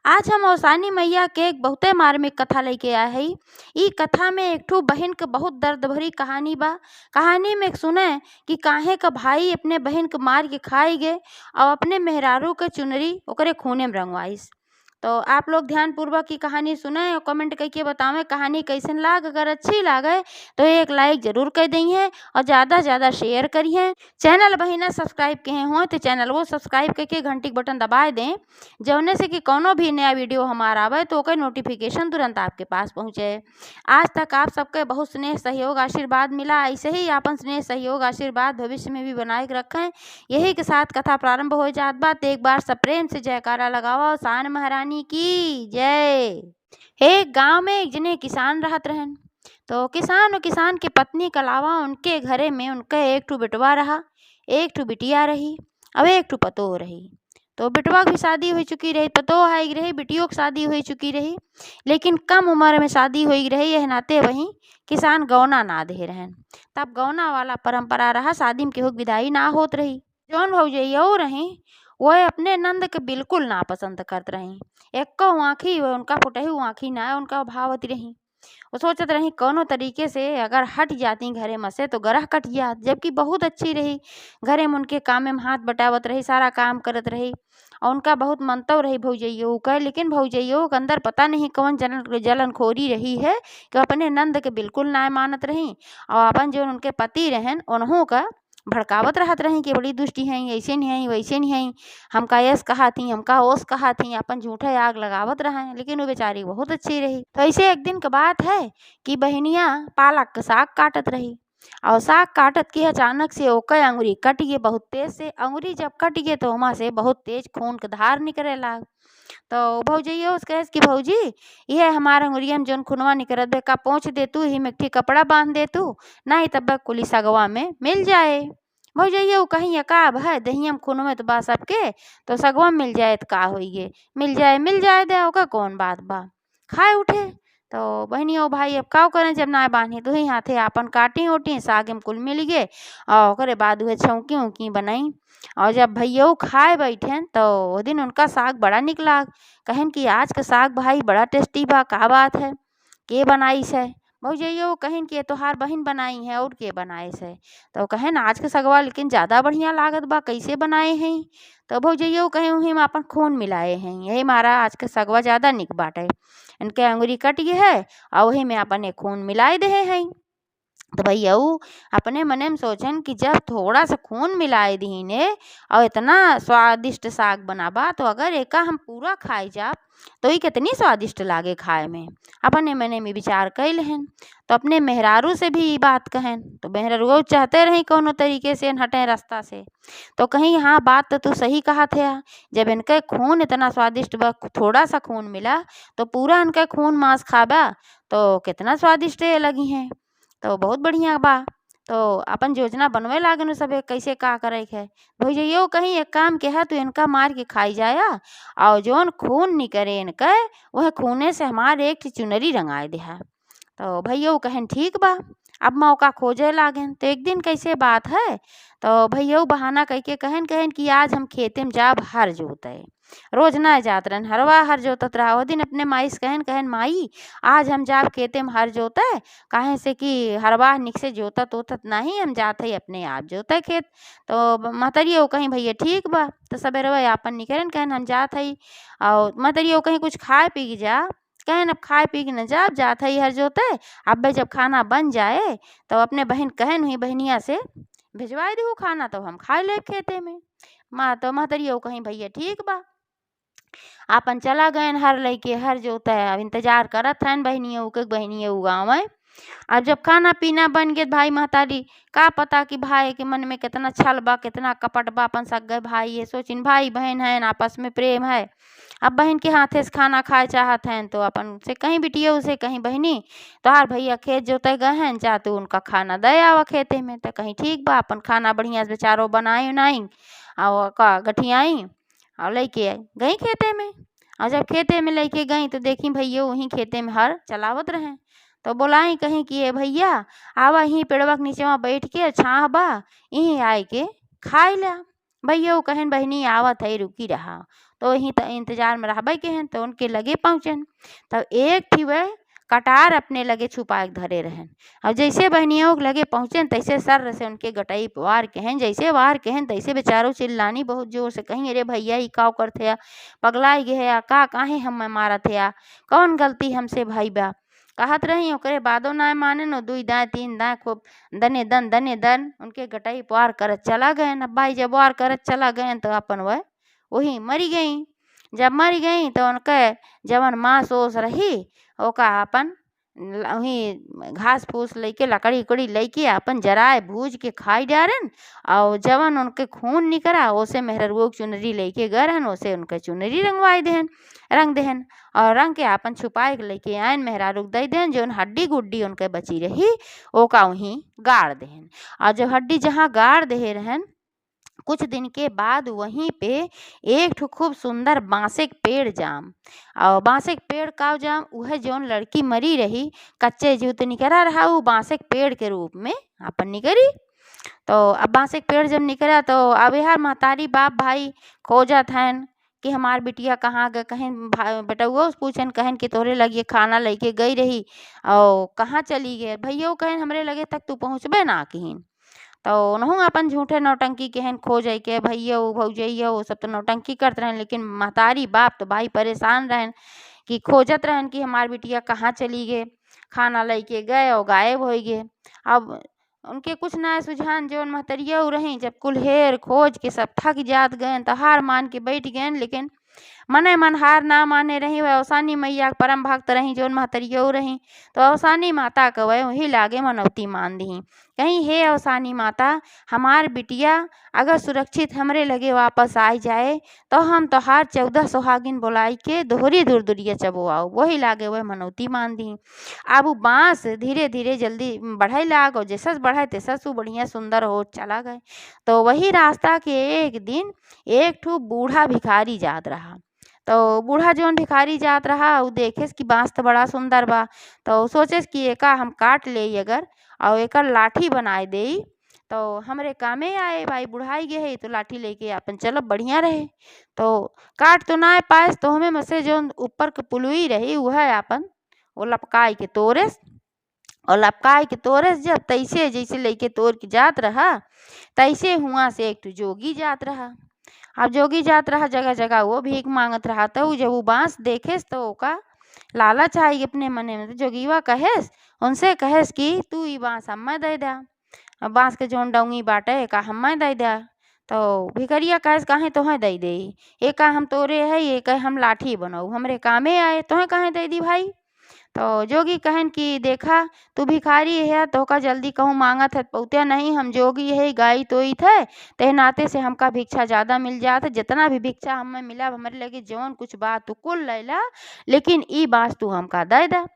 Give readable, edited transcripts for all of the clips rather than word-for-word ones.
आज हम औसानी मैया के एक बहुते मार्मिक कथा लेके आए हई। ई कथा में एक ठो बहन के बहुत दर्द भरी कहानी बा। कहानी में सुने कि काहे का भाई अपने बहन के मार के खाई गे और अपने मेहरारू के चुनरी ओकरे खूने में रंगवाइस। तो आप लोग ध्यान पूर्वक की कहानी सुने और कमेंट करके बतावें कहानी कैसन लाग। अगर अच्छी लागे तो एक लाइक जरूर कर दइए और ज़्यादा से ज़्यादा शेयर करिए। चैनल बहिना सब्सक्राइब किए हों तो चैनल वो सब्सक्राइब करके घंटी के बटन दबा दें, जौने से कि कोनो भी नया वीडियो हमारा आवे तो ओकर नोटिफिकेशन तुरंत आपके पास पहुँचे। आज तक आप सबके बहुत स्नेह सहयोग आशीर्वाद मिला, ऐसे ही आपन स्नेह सहयोग आशीर्वाद भविष्य में भी बनाए के रखें। यही के साथ कथा प्रारंभ हो जात बा। तो एक बार सब प्रेम से जयकारा लगाओ, शान महारानी की जय। एक गांव में एक जने किसान रहत रहन। तो किसान और किसान की पत्नी के अलावा उनके घरे में उनका एक ठो बेटवा रहा, एक ठो बिटिया रही, अब एक ठो पतोह रही। तो बिटवा की शादी हो चुकी रही, पतोह आई रही, बिटियों की शादी हो चुकी रही, लेकिन कम उम्र में शादी हुई रही। यह नाते वहीं किसान गौना ना दे रहन। तब गौना वाला परंपरा रहा, शादी में केहू के विदाई ना होत रही। जौन भौजैया रही वह अपने नंद के बिल्कुल ना पसंद करत रही। एक आँखी उनका फुटही आँखी ना उनका भावती रही। वो सोचत रही कौनो तरीके से अगर हट जाती घरे में से तो गरह कट जात, जबकि बहुत अच्छी रही। घरे में उनके काम में हाथ बटावत रही, सारा काम करत रही और उनका बहुत मनतव रही भौजैया का। लेकिन भौजैया के अंदर पता नहीं कौन जलनखोरी रही है कि अपने नंद के बिल्कुल ना मानत रही और अपन जो उनके पति रहन उन्हों का भड़कावत रहत रही कि बड़ी दुष्टी हैं, ऐसे नहीं हैं, वैसे नहीं हैं, हमका यस कहा थी, हमका ओस कहा थी, अपन झूठे आग लगावत रहे। लेकिन वो बेचारी बहुत अच्छी रही। तो ऐसे एक दिन की बात है कि बहनिया पालक का साग काटत रही और साग काटत के अचानक से ओकर अंगुरी कट गए बहुत तेज से। अंगुरी जब कट गए तो वहाँ से बहुत तेज खून का धार निकले लाग। तो भौजैया उस कहे कि भौजी यह हमारा अंगुरिया में जौन खुनवा निकलत बे का पहुँच दे तू, ही में एक कपड़ा बांध दे तू, नहीं तब कुली सगवा में मिल जाए। भौजैया कहीं अकाब है दहिया में खून में तो बा सबके, तो सगवा मिल जाए तो का होइए, मिल जाए दे ओका कौन बात बा, खाए उठे। तो बहनियों भाई अब का करें, जब ना बांधी तो ही हाथे आपन काटी ओटी साग में कुल मिल गए और ओकरे बाद वह छौकी उकी बनाई। और जब भैया खाए बैठे तो वो दिन उनका साग बड़ा निकला। कहन कि आज का साग भाई बड़ा टेस्टी बा, का बात है, के बनाई से। भौजैया कहन कि तोहार बहन बनाई है और के बनाए से। तो कहन आज के सगवा लेकिन ज़्यादा बढ़िया लागत बा, कैसे बनाए हैं। तो भौजैया कहें वही में अपन खून मिलाए हैं, यही मारा आज के सगवा ज़्यादा निक बाटे। इनके अंगुरी कट गए है और वही में अपन खून मिलाए दे हैं। तो भैया अपने मने में सोचन कि जब थोड़ा सा खून मिलाए दी ने और इतना स्वादिष्ट साग बनाबा तो अगर एका हम पूरा खाए जा तो ये कितनी स्वादिष्ट लागे खाए में। अपने मने में विचार कैल हैं। तो अपने मेहरारू से भी ये बात कहें तो मेहरारू चाहते रही कोनो तरीके से हटे रास्ता से। तो कहीं हाँ बात तो तू सही कहा थे, जब इनका खून इतना स्वादिष्ट बा, थोड़ा सा खून मिला तो पूरा इनका खून मांस खाबा तो कितना स्वादिष्ट लगी हैं। तो बहुत बढ़िया बा। तो अपन योजना बनवे लागन सब कैसे का करे है। भैया कहीं एक काम के है तो इनका मार के खाई जाया और जौन खून निकरे इनका वह खूने से हमारे एक चुनरी रंगाए दे है। तो भैया कहन ठीक बा, अब मौका खोजे लागन। तो एक दिन कैसे बात है तो भैया बहाना कह के कहन कहन कि आज हम खेते में जाब हर जोते। रोज ना जात रहन, हरवा हर जोतत रहा। वो दिन अपने माई से कहन कहन माई आज हम जाब खेते में हर जोते, काहे से कि हरवा निक से जोतत ओतत नहीं, हम जात है अपने आप जोते खेत। तो महतरिया कहीं भैया ठीक बा। तो सबेरवा आपन निकलन कहन हम जात है और महतरिया कहीं कुछ खाए पी के जा। कहन अब खाए पी के न जात है हर जोते, अब जब खाना बन जाए तो अपने बहन कहन हुई बहनिया से भिजवाए दू खाना तो हम खा ले खेते में। माँ तो महतरिया कहीं भैया ठीक बा। आपन चला गए हर लैके हर जोता है, अब इंतजार करत हैं बहनिया गाँव है। अब जब खाना पीना बन गए भाई महतारी का पता कि भाई के मन में कितना छल बा, कितना कपट बा। अपन सगे भाई ये सोचिन भाई बहन है आपस में प्रेम है। अब बहन के हाथे से खाना खाए चाहत हैं तो अपन से कहीं बिटिया उसे कहीं बहनी तोहार भैया खेत जोते गए हैं जा तो उनका खाना दे आवा खेते में। तो कहीं ठीक बा, अपन खाना बढ़िया से बेचारो बनाई उनाई और का गठियाई और लेके गई खेते में। और जब खेते में लेके गई तो देखी भैया वहीं खेते में हर चलावत रहे। तो बोलाई कहीं कि ये भैया आवा यहीं पेड़वा के नीचे बैठ के छाह बा, यहीं आए के खाई ला। भैया कहन बहनी आवत है रुकी रहा। तो वहीं इंतजार में रहबे के हैं। तो उनके लगे पहुँचन। तब एक थी वह कटार अपने लगे छुपा के धरे रहन। और जैसे बहनियों के लगे पहुँचन तैसे सर से उनके गटई वार कहन, जैसे वार कहन तैसे बेचारो चिल्लानी बहुत जोर से कहीं, अरे भैया ई का करथे या, पगलाई गे है या का, काहे हम मारत है या, कौन गलती हमसे भाई बा। कहत रही ओकरे बादो ना माने नो, दुई दाएं तीन दाएं खूब दने दन उनके गटई वार करत चला गए। अब भाई जब वार करत चला गए तो अपन वह वही मरी गई। जब मरी गई तो उनके जवन मांस ओस रही ओका अपन वही घास फूस लेके लकड़ी उकड़ी लेके अपन जराए भूज के खाई डारन। और जवन उनके खून निकरा ओसे मेहररुओ चुनरी लेके गए रहन, ओसे उनके चुनरी रंगवाई देहन, रंग देहन। और रंग के अपन छुपाए के लेके आयन मेहरारू दई देहन। जो हड्डी गुड्डी उनके बची रही ओका वहीं गाड़ देहन। और जो हड्डी जहाँ गाड़ दे रहन कुछ दिन के बाद वहीं पे एक ठो खूब सुंदर बांसे के पेड़ जाम। और बांसे के पेड़ का जाम वह जौन लड़की मरी रही कच्चे जूत निकरा रहा वो बांसे के पेड़ के रूप में अपन निकरी। तो अब बांसे के पेड़ जब निकला तो अब यार महतारी बाप भाई खोजत हन कि हमार बिटिया कहाँ गए। कहीं बेटुओ पूछन कहन कि तोहरे लगे खाना लेके गई रही और कहाँ चली गए। भैया कहन हमरे लगे तक तू पहुँचबे ना कहीं। तो उन्हों अपन झूठे नौटंकी कहन खोज के भैया भौजैया वो सब तो नौटंकी करते रहन। लेकिन महतारी बाप तो भाई परेशान रहन कि खोजत रहन कि हमार बिटिया कहाँ चली गए, खाना लेके गए और गायब हो गए। अब उनके कुछ ना सुझान जो महतरिया रही जब कुल हेर खोज के सब थक जात गए तो हार मान के बैठ गए। लेकिन मने मन हार ना माने रही वह अवसानी मैया परम भक्त रही जो महतरियो रही। तो अवसानी माता का वह वही लागे मनौती मान दी कहीं, हे अवसानी माता हमार बिटिया अगर सुरक्षित हमरे लगे वापस आई जाए तो हम तोहार 14 सुहागिन बुलाई के दोहरी दूर चबो आओ। वही लागे वह मनौती मान दी। अब वो बाँस धीरे धीरे जल्दी बढ़े लाग और जैसा बढ़े तैसा वो बढ़िया सुंदर हो चला गए। तो वही रास्ता के एक दिन एक ठो बूढ़ा भिखारी जात रहा। तो बूढ़ा जौन भिखारी जात रहा वो देखे कि बाँस तो बड़ा सुंदर बा। तो सोचे कि एका हम काट ले अगर और एकर लाठी बनाए दे तो हमरे कामे आए। भाई बुढ़ाई गे है तो लाठी लेके अपन चलब बढ़िया रहे। तो काट तो ना पाए तो हमें मसे जो ऊपर के पुलुई रही वह अपन वो लपकाई के तोरेस और लपकाई के तोरेस जब तैसे जैसे लेके तोड़ के जात रहा तैसे हुआ से एक जोगी जात रहा। अब जोगी जात रहा जगह जगह वो भीख मांगत रहा। तो जब वो बाँस देखेस तो ओका लालच आई अपने मने में। तो जोगीवा कहेस उनसे कहेस कि तू ई बाँस हमें दे दा, बाँस के जौन डौंगी बाटे का हमें दे दा। तो भिखरिया कहेस काहे तोहें दे दे, एक हम तोरे है एक हम लाठी बनाऊ हमरे कामे आए तोहें काहे दे दी भाई। तो जोगी कहन कि देखा तू भिखारी है तो का जल्दी कहूँ मांगत है पौत्या नहीं, हम जोगी है गाई तो ही थे ते नाते से हमका भिक्षा ज़्यादा मिल जात। जितना भी भिक्षा हमें मिला हमारे लगे जौन कुछ बात तू कुल लैला लेकिन ई बाँस तू हमका दे दा।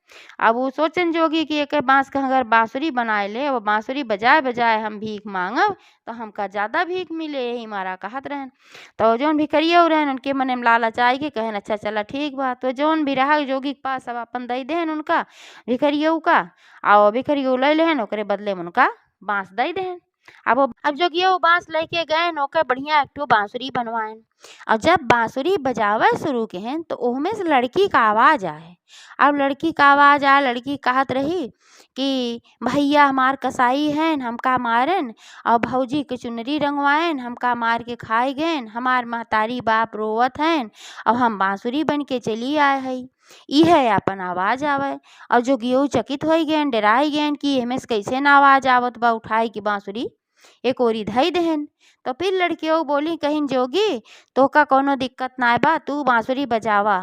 अब वो सोचन जोगी कि एक बाँस का अगर बाँसुरी बनाए ले वो बाँसुरी बजाए बजाए हम भीख मांगब तो हमका ज़्यादा भीख मिले यही मारा कहत रहन। तो जौन भिखरिया रहन उनके मने में लालच आई के कहन अच्छा चला ठीक बा। तो जौन भी रहा जोगी के पास अब अपन दे देहन उनका भिखरिया का और भिखरिया ले लेहन ओकरे बदले में उनका बाँस दे देहन। अब जोगिया वो बाँस लेके गए ओके बढ़िया एक ठो बाँसुरी बनवाएन। और जब बाँसुरी बजावे शुरू केहन तो ओहमे से लड़की का आवाज़ आए। अब लड़की का आवाज़ आए लड़की कहत रही कि भैया हमार कसाई हैं हमका मारन और भौजी के चुनरी रंगवाएन हमका मार के खाए गएन, हमार महतारी बाप रोवत हैं और हम बाँसुरी बन के चली आए हई। इहे अपन आवाज़ आवे। और जोगियो चकित हो गएन डराई गएन कि एमे से कैसे ना आवाज़ आवत बा, उठाई की बाँसुरी एक ओरी धई देहन। तो फिर लड़कियों बोली कहिन जोगी तोका कोनो दिक्कत ना बा तू बाँसुरी बजावा।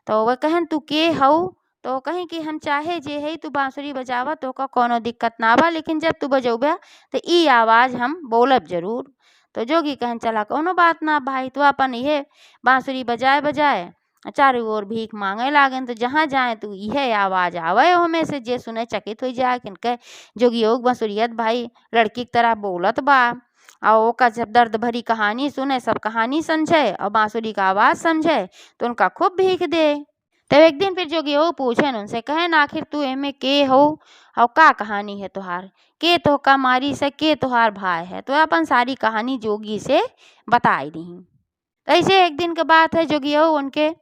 तो वह कहन तू के हऊ। तो कहीं कि हम चाहे जे है तू बाँसुरी बजावा तोका कोनो दिक्कत ना बा लेकिन जब तू बजौबा तो ई आवाज़ हम बोलब जरूर। तो जोगी कहन चला कोनो बात ना भाई तू अपन ये बाँसुरी बजाए बजाए चारों ओर भीख मांगे लागन। तो जहाँ जाए तू इहे आवाज़ आवे हमें से जे सुने चकित हो जाए किनके जोगियो बंसुरियत भाई लड़की की तरह बोलत बा। और ओका जब दर्द भरी कहानी सुने सब कहानी समझे और बाँसुरी का आवाज़ समझे तो उनका खूब भीख दे। तब एक दिन फिर जोगियो पूछन उनसे कहन आखिर तू एमे के हो और का कहानी है तुहार, के तो का मारी से के तुहार भाई है। तो अपन सारी कहानी जोगी से बताई दी। तो ऐसे एक दिन के बात है, जोगियो उनके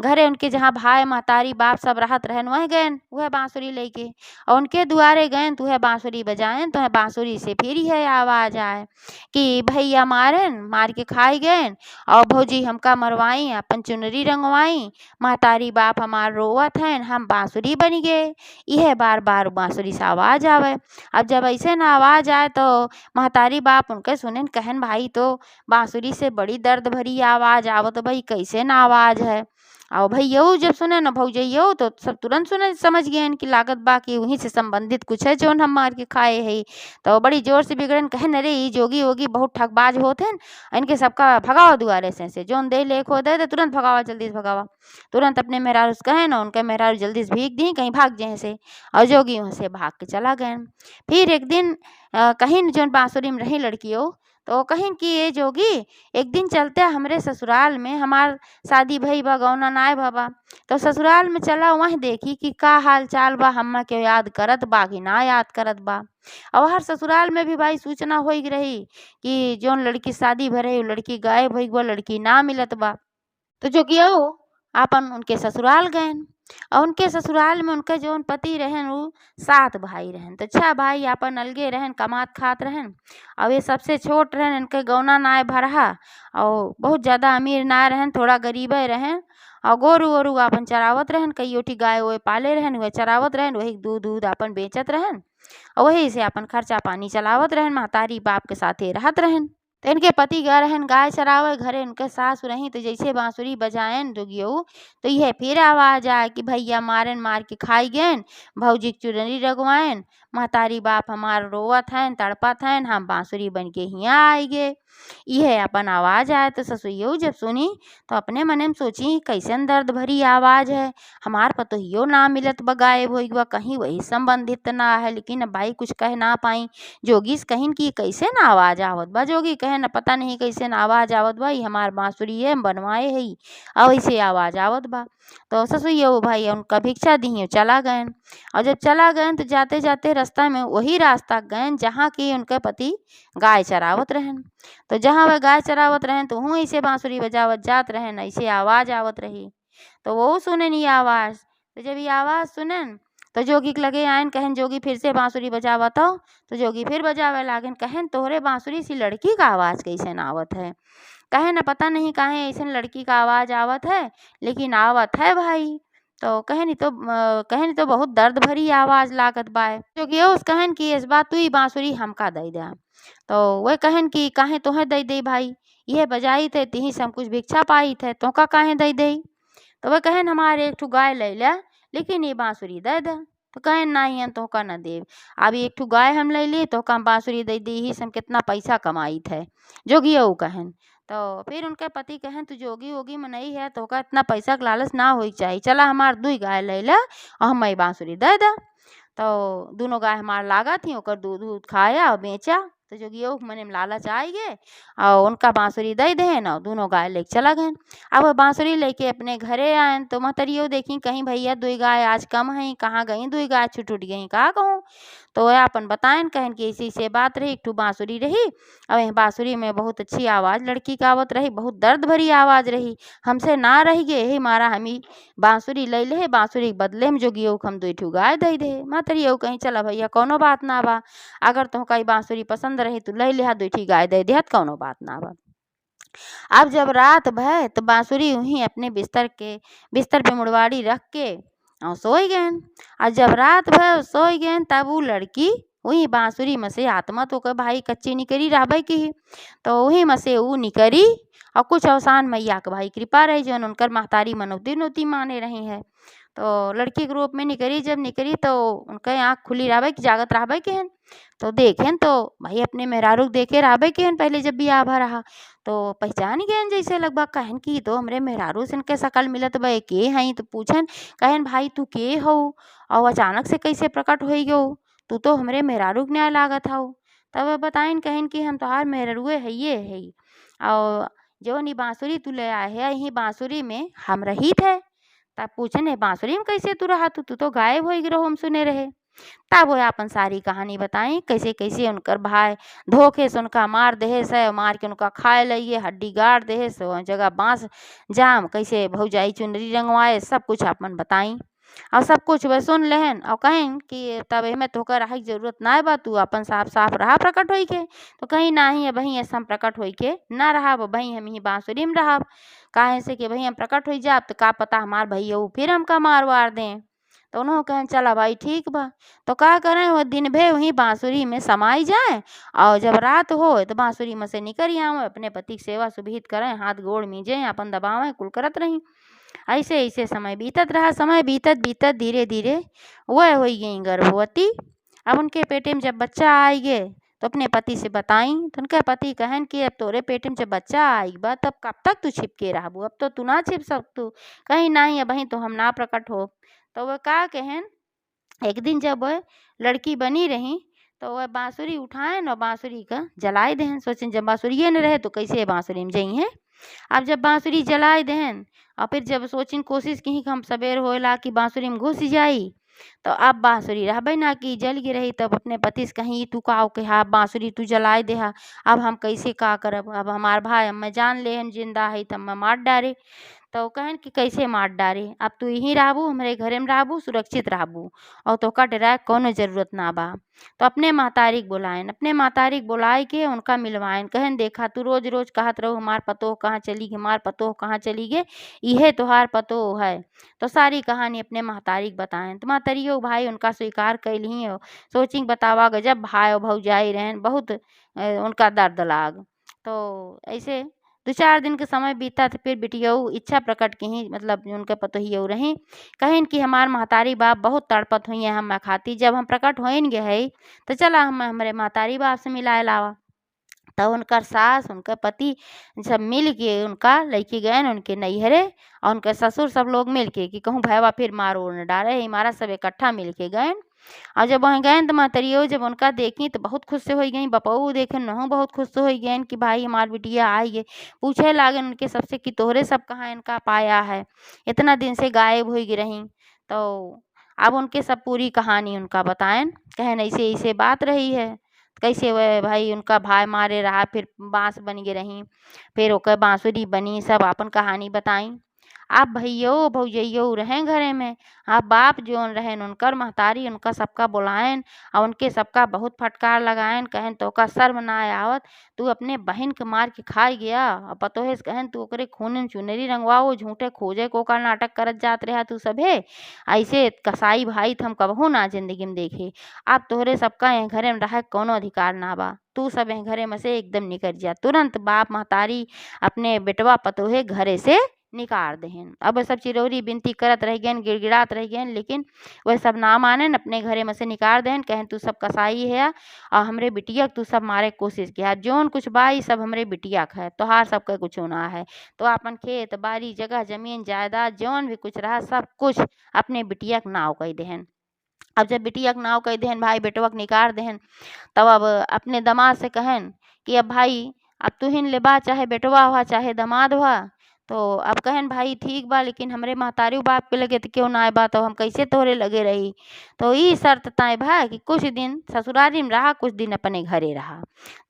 घरे उनके जहाँ भाई महतारी बाप सब रहत रहन, वह गएन वह बांसुरी लेके, और उनके दुआरे गएन तो वह बांसुरी बजाएन। तो वह बांसुरी से फिर है आवाज आए कि भैया मारन मार के खाई गएन, और भौजी हमका मरवाई अपन चुनरी रंगवाई, महतारी बाप हमार रोवत हैं, हम बांसुरी बन गए। यह बार बार बांसुरी से आवाज आवे। अब जब ऐसे न आवाज आए तो महतारी बाप उनके सुने, कहन भाई तो बांसुरी से बड़ी दर्द भरी आवाज आवत, भाई कैसे न आवाज है। और भैया जब सुने न भौजैया तो सब तुरंत सुने समझ गए कि लागत बा कि वहीं से संबंधित कुछ है जो हम मार के खाए है। तो बड़ी जोर से बिगड़न, कहन अरे ये जोगी वोगी बहुत ठगबाज होते हैं, इनके सबका भगावा दुआरे से जोन दे ले खो दे तुरंत भगावा, जल्दी से भगावा। तुरंत अपने मेहरारू से कहे ना, उनके मेहरारू जल्दी से भीग दी कहीं भाग जाए से, और जोगी वहाँ से भाग के चला गए। फिर एक दिन कहीं जोन बांसुरी में रही लड़कियों, तो कहीं कि ये जोगी एक दिन चलते हमरे ससुराल में, हमार शादी भई बा गौना नाय बाबा, तो ससुराल में चला वहीं देखी कि का हाल चाल बा, हम्मा के याद करत बा कि ना याद करत बा। और हर ससुराल में भी भाई सूचना हो रही कि जोन लड़की शादी भरे वो लड़की गायब हो गई, लड़की ना मिलत बा। तो जो कि आपन उनके ससुराल गए, और उनके ससुराल में उनके जौन पति रहन वो 7 भाई रहन। तो 6 भाई आपन अलगे रहन, कमात खात रहन, और ये सबसे छोट रहन, इनके गौना नाय भरहा, और बहुत ज़्यादा अमीर ना रहन, थोड़ा गरीबे रहन। और गोरू वोरू आपन चरावत रहन, कई ओठी गाय वो पाले रहन, वह चरावत रहन, वही दूध दूध आपन बेचत रहन, और वही से अपन खर्चा पानी चलावत रहन, महतारी बाप के साथे रहत रहन। तो इनके पति गए रहन गाय चरावे घरे, उनके सास रही तो जैसे बांसुरी बजायन जोगियो, तो यह फिर आवाज आए कि भैया मारन मार के खाई गएन, भौजी के चुनरी रगवाएन, महतारी बाप हमार रोवत हैं तड़पत हैं, हम बांसुरी बन के हियाँ आई गे। यह अपन आवाज आए तो ससुइयो जब सुनी तो अपने मने में सोची कैसन दर्द भरी आवाज है, हमार पतोहियो ना मिलत बा, गायब होई बा, कहीं वही संबंधित ना है। लेकिन अब भाई कुछ कह ना पाई, जोगी से कहिन कि कैसे ना आवाज आवत बा। जोगी कहे न पता नहीं कैसे न आवाज आवत बा, ये हमार बांसुरी है बनवाए है, और ऐसे आवाज आवत बा। तो ससुइया वो भाई उनका भिक्षा दी चला गए, और जब चला गए तो जाते जाते रास्ता में वही रास्ता गए जहाँ की उनके पति गाय चरावत रहन। तो जहाँ वह गाय चरावत रहन तो वहीं ऐसे बांसुरी बजावत जात रहन, ऐसे आवाज आवत रही। तो वो सुने नहीं आवाज, तो जब ये आवाज सुनन तो जोगी के लगे आयन, कहन जोगी फिर से बांसुरी बजावत हो। तो जोगी फिर बजावे लागन, कहन तोहरे बांसुरी सी लड़की का आवाज कैसे न आवत है। कहे न पता नहीं काहे ऐसे लड़की का आवाज आवत है, लेकिन आवत है भाई। तो कहनी तो बहुत दर्द भरी आवाज लागत बाय। जोगी उस कहन की इस बात तू ही बांसुरी हमका दे दे। तो वह कहन की काहे तोहे दे दे भाई, यह बजाई थे तिही से हम कुछ भिक्षा पाई थे, तो का काहे दे दे। तो वह कहन हमारे एक ठू गाय ले ले, लेकिन ये बांसुरी दे दे। तो कहन नहीं तो का न देव, अब एक ठू गाय हम ले ली तो हम बांसुरी दे दी ही, हम कितना पैसा कमाई थे। जोगी वो कहन तो फिर उनके पति कहन तू जोगी होगी में नहीं है तो का इतना पैसा का लालच ना हो चाहिए, चला हमार 2 गाय ले ले और हम बांसुरी दे दे। तो दोनों गाय हमार लागा थी, ओकर दूध दूध खाया और बेचा। तो जोगी वो मने में लालच आई गए, और उनका बांसुरी दे देन, और दोनों गाय लेके चला गए। अब वह बांसुरी लेके अपने घरे आए तो महतरियो देखी कहीं भैया 2 गाय आज कम है, कहाँ गई 2 गाय छूट उठ गई का कहूँ। तो वह अपन बताएन कहन कि ऐसी से बात रही, एक ठू बांसुरी रही, और वह बांसुरी में बहुत अच्छी आवाज़ लड़की का आवत रही, बहुत दर्द भरी आवाज़ रही, हमसे ना रही गे, यही मारा हमी बांसुरी ले ले, बांसुरी के बदले में जोगियो हम 2 ठू गाय दे दे। महतरियो कहीं चला भैया कौनो बात ना बा, अगर तुमका ई बांसुरी पसंद रही तो ले लिहा 2 ठी गाय दे देहत, कौनो बात ना बा। अब जब रात भय तो बांसुरी वहीं अपने बिस्तर पे मुड़वाड़ी रख के और सोई गए। और जब रात भर सोई गए तब वो लड़की वही बांसुरी में से आत्मा तो के भाई कच्ची निकरी रहबे की, तो वही में से वो निकरी, और कुछ अवसान मैया के भाई कृपा रही जो उनकर महतारी मनौती नौती माने रही है। तो लड़की के रूप में निकरी, जब निकरी तो उनके आँख खुली रहबे की जागत रहबे के हन। तो देखें तो भाई अपने मेहरारू के देखे रहबे के हन, पहले जब बियाह भा रहा तो पहचान गए जैसे लगभग, कहन की तो हमरे मेहरारू से इनके शकल मिलत बा, के हई। तो पूछन कहन भाई तू के हो, और अचानक से कैसे प्रकट हो गयो, तू तो हमरे मेहरारू के न्याय लागत हो। तब बताइन कहन कि हम तोहार मेहरुए हइये है, और जो नी बांसुरी तू ले आए है यही बांसुरी में हम रही थे। तब पूछन बांसुरी में कैसे तू रहा, तू तो गायब हो गए हम सुने रहे। तब वो अपन सारी कहानी बताई कैसे कैसे उनकर भाई धोखे से उनका मार देहे से, मार के उनका खाए लइए, हड्डी गाड़ देहे से, वह जगह बांस जाम कैसे भौजाई चुनरी रंगवाए, सब कुछ अपन बताई। और सब कुछ वह सुन लेहन और कहें कि तब एमे तोहकर रहे की जरूरत ना बा, तू अपन साफ साफ रहा प्रकट होई के। तो कहीं नाही है वही ऐसा हम प्रकट होई के ना रहा, वही हम ही बांसुरी में रहा। काहे से कि वही हम प्रकट हो जाब तो का पता हमार भैया फिर हमका मार वार दें। तो उन्होंने कहें चला भाई ठीक बा। तो का करें वो दिन भर वहीं बांसुरी में समाई जाए और जब रात हो तो बांसुरी में से निकल आवे, अपने पति की सेवा सुविहित करें, हाथ गोड़ मीजें, अपन दबावें, कुल करत रही। ऐसे ऐसे समय बीतत रहा। समय बीतत बीतत धीरे धीरे वह हो गई गर्भवती। अब उनके पेटे में जब बच्चा आई गे तो अपने पति से बताई, तो उनके पति कहन कि अब तोरे पेटे में जब बच्चा आई बा तब कब तक तू छिपके रहबू, अब तो तू ना छिप सकतू। कहीं नहीं अब तो हम ना प्रकट हो। तो वह का कहन एक दिन जब वह लड़की बनी रही तो वह बांसुरी उठाए और बांसुरी का जलाए देहन। सोचें जब बांसुरी न रहे तो कैसे बांसुरी में जई हैं। अब जब बांसुरी जलाए देहन और फिर जब सोचिन कोशिश की कि हम सवेर होएला कि बांसुरी में घुस जाई, तो अब बांसुरी रहबे ना कि जल गी रही। तब अपने पति से कहीं तू का के हाँ बांसुरी तू जलाए देहा, अब हम कैसे का करब, अब हमार भाई हम जान ले हम जिंदा है तब मैं मार डारे। तो कहन कि कैसे मार डारे, अब तू यहीं रहबू, हमारे घरे में रहबू, सुरक्षित रहबू और तोका डराए कोनो जरूरत ना बा। तो अपने महतारी के बुलाएन, अपने महतारी के बुलाए के उनका मिलवाएन। कहन देखा तू रोज रोज कहत रहो हमार पतोह कहाँ चली गए, हमार पतोह कहाँ चली गए, इहे तोहार पतोह है। तो सारी कहानी अपने महतारी के बताएन। तो महतरियो भाई उनका स्वीकार कैली हो। सोची बतावा गजब भाई और भौजाई रहन, बहुत उनका दर्द लाग। तो ऐसे 2-4 दिन के समय बीता तो फिर बिटियऊ इच्छा प्रकट की ही, मतलब उनके पतोहियऊ रही। कहेन कि हमार महतारी बाप बहुत तड़पत हुई है हम खाती, जब हम प्रकट होइन गे है तो चला हम हमारे महतारी बाप से मिलाए लावा। तब उनकर सास उनका पति सब मिल के उनका लैके गए उनके नैहरे, और उनके ससुर सब लोग मिल के कि कहूँ भैया फिर मार उड़ न डाले, हमारा सब इकट्ठा मिल के गए। और जब वहीं गए तो महतरियो जब उनका देखी तो बहुत खुश से हो गई। बपऊ देखे नहु बहुत खुश से हो गए कि भाई हमार बिटिया आई है। पूछे लागन उनके सबसे कि तोहरे सब कहाँ इनका पाया है, इतना दिन से गायब हो गई रही। तो अब उनके सब पूरी कहानी उनका बताएं। कहन ऐसे ऐसे बात रही है, कैसे वह भाई उनका भाई मारे रहा, फिर बांस बन गए रही, फिर ओकर बांसुरी बनी, सब अपन कहानी बताई। आप भैयो भौजैयो रहें घरे में, आप बाप जोन रहें उनकर महतारी उनका सबका बुलाएन और उनके सबका बहुत फटकार लगाएन। कहन तो का शर्म ना आवत, तू अपने बहन के मार के खाई गया और पतोहे से कहन तू ओकरे खून में चुनरी रंगवाओ, झूठे खोजे को का नाटक करत जात रहा तू सभे। ऐसे कसाई भाई हम कबहू ना जिंदगी में देखे। अब तोहरे सबका यहाँ घरे में रहे कोनो अधिकार ना बा, तू सब यहाँ घरे में से एकदम निकल जा। तुरंत बाप महतारी अपने बेटवा पतोहे घरे से निकाल देहन। अब वह सब चिरौरी बिनती करत रह गए, गिड़गिड़ात रह गए, लेकिन वह सब ना मानन, अपने घरे में से निकाल देहन। कहन तू सब कसाई है और हमरे बिटिया तू सब मारे कोशिश किया, जोन कुछ बाई सब हमरे बिटिया का है, तोहार सबका कुछ ना है। तो अपन खेत बाड़ी जगह जमीन जायदाद जौन भी कुछ रहा सब कुछ अपने बिटिया के नाव कह देहन। अब जब बिटिया के नाव कह देहन भाई बेटवा के निकाल देहन, तब अब अपने दामाद से कहन कि अब भाई अब तू हिन लेबा, चाहे बेटवा हुआ चाहे दामाद हुआ। तो अब कहन भाई ठीक बा, लेकिन हमरे महतारी बाप के लगे तो क्यों ना आए बा, तो हम कैसे तोहरे लगे रही। तो ई शर्त तय भा कि कुछ दिन ससुरारी में रहा, कुछ दिन अपने घरे रहा।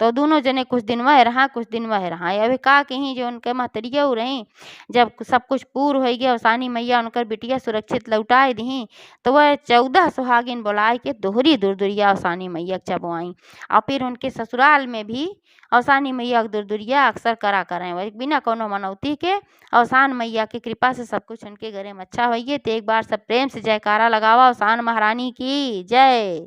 तो दोनों जने कुछ दिन वह रहा, कुछ दिन वह रहा। अभी का कहीं जो उनके महतरिया रही, जब सब कुछ पूर हो गया सानी मैया उनकर बिटिया सुरक्षित लौटाए दी, तो वह 14 सुहागिन बुलाए के दोहरी दुरदुरिया सानी मैया चबुआई। और फिर उनके ससुराल में भी औसानी मैया के दुरदुरिया अक्सर करा करें, वही बिना कोनो मनौती के औसान मैया की कृपा से सब कुछ उनके घरे में अच्छा होइए। तो एक बार सब प्रेम से जयकारा लगावा औसान महारानी की जय।